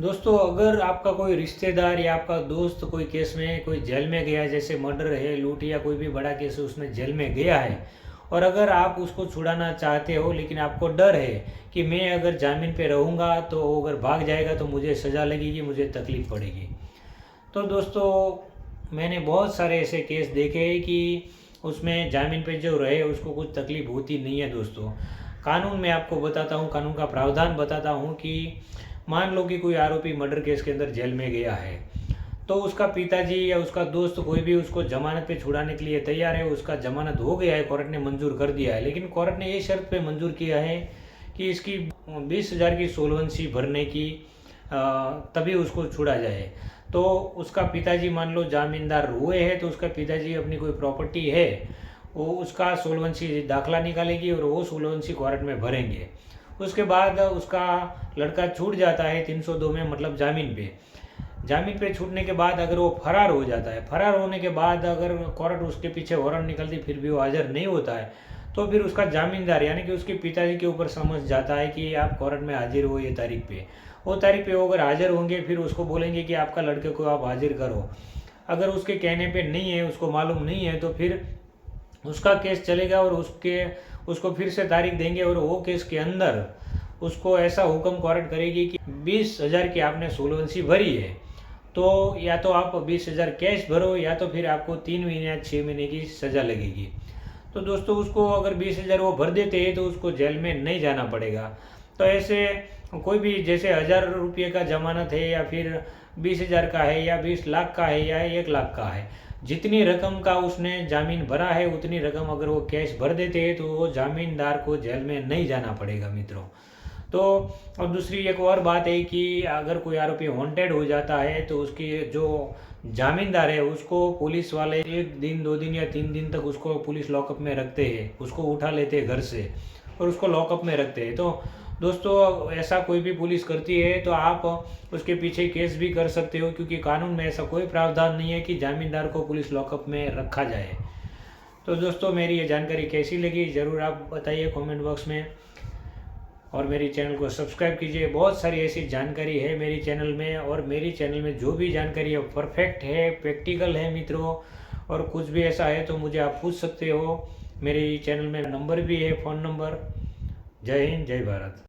दोस्तों, अगर आपका कोई रिश्तेदार या आपका दोस्त कोई केस में कोई जेल में गया है, जैसे मर्डर है, लूट या कोई भी बड़ा केस है उसमें जेल में गया है, और अगर आप उसको छुड़ाना चाहते हो लेकिन आपको डर है कि मैं अगर जामीन पे रहूँगा तो वो अगर भाग जाएगा तो मुझे सज़ा लगेगी, मुझे तकलीफ़ पड़ेगी। तो दोस्तों, मैंने बहुत सारे ऐसे केस देखे हैं कि उसमें जामीन पे जो रहे उसको कुछ तकलीफ़ होती नहीं है। दोस्तों, कानून मैं आपको बताता हूँ, कानून का प्रावधान बताता हूँ कि मान लो कि कोई आरोपी मर्डर केस के अंदर जेल में गया है, तो उसका पिताजी या उसका दोस्त कोई भी उसको ज़मानत पे छुड़ाने के लिए तैयार है। उसका ज़मानत हो गया है, कोर्ट ने मंजूर कर दिया है, लेकिन कोर्ट ने ये शर्त पे मंजूर किया है कि इसकी 20,000 की सोलवेंसी भरने की तभी उसको छुड़ा जाए। तो उसका पिताजी मान लो जामीनदार हुए हैं, तो उसका पिताजी अपनी कोई प्रॉपर्टी है वो उसका सोलवेंसी दाखला निकालेगी और वो सोलवेंसी कोर्ट में भरेंगे। उसके बाद उसका लड़का छूट जाता है 302 में, मतलब जामीन पे छूटने के बाद अगर वो फरार हो जाता है, फरार होने के बाद अगर कोर्ट उसके पीछे वारंट निकलती फिर भी वो हाजिर नहीं होता है, तो फिर उसका जामीनदार यानी कि उसके पिताजी के ऊपर समझ जाता है कि आप कोर्ट में हाजिर हो ये तारीख पे। वो तारीख पे वो अगर हाजिर होंगे फिर उसको बोलेंगे कि आपका लड़के को आप हाजिर करो। अगर उसके कहने पे नहीं है, उसको मालूम नहीं है, तो फिर उसका केस चलेगा और उसको फिर से तारीख देंगे और वो केस के अंदर उसको ऐसा हुक्म कोर्ट करेगी कि 20,000 की आपने सोलवेंसी भरी है, तो या तो आप 20,000 कैश भरो या तो फिर आपको 3 महीने या 6 महीने की सज़ा लगेगी। तो दोस्तों, उसको अगर 20,000 वो भर देते हैं तो उसको जेल में नहीं जाना पड़ेगा। तो ऐसे कोई भी जैसे 1,000 रुपये का जमानत है या फिर 20,000 का है या 20 लाख का है या 1 लाख का है, जितनी रकम का उसने जामीन भरा है उतनी रकम अगर वो कैश भर देते हैं तो वो जामीनदार को जेल में नहीं जाना पड़ेगा मित्रों। तो और दूसरी एक और बात है कि अगर कोई आरोपी वांटेड हो जाता है तो उसकी जो जामीनदार है उसको पुलिस वाले 1 दिन 2 दिन या 3 दिन तक उसको पुलिस लॉकअप में रखते हैं, उसको उठा लेते हैं घर से और उसको लॉकअप में रखते हैं। तो दोस्तों, ऐसा कोई भी पुलिस करती है तो आप उसके पीछे केस भी कर सकते हो, क्योंकि कानून में ऐसा कोई प्रावधान नहीं है कि जामीनदार को पुलिस लॉकअप में रखा जाए। तो दोस्तों, मेरी ये जानकारी कैसी लगी ज़रूर आप बताइए कमेंट बॉक्स में, और मेरी चैनल को सब्सक्राइब कीजिए। बहुत सारी ऐसी जानकारी है मेरी चैनल में, और मेरी चैनल में जो भी जानकारी है परफेक्ट है, प्रैक्टिकल है मित्रों। और कुछ भी ऐसा है तो मुझे आप पूछ सकते हो। मेरी चैनल में नंबर भी है, फ़ोन नंबर। जय हिंद, जय भारत।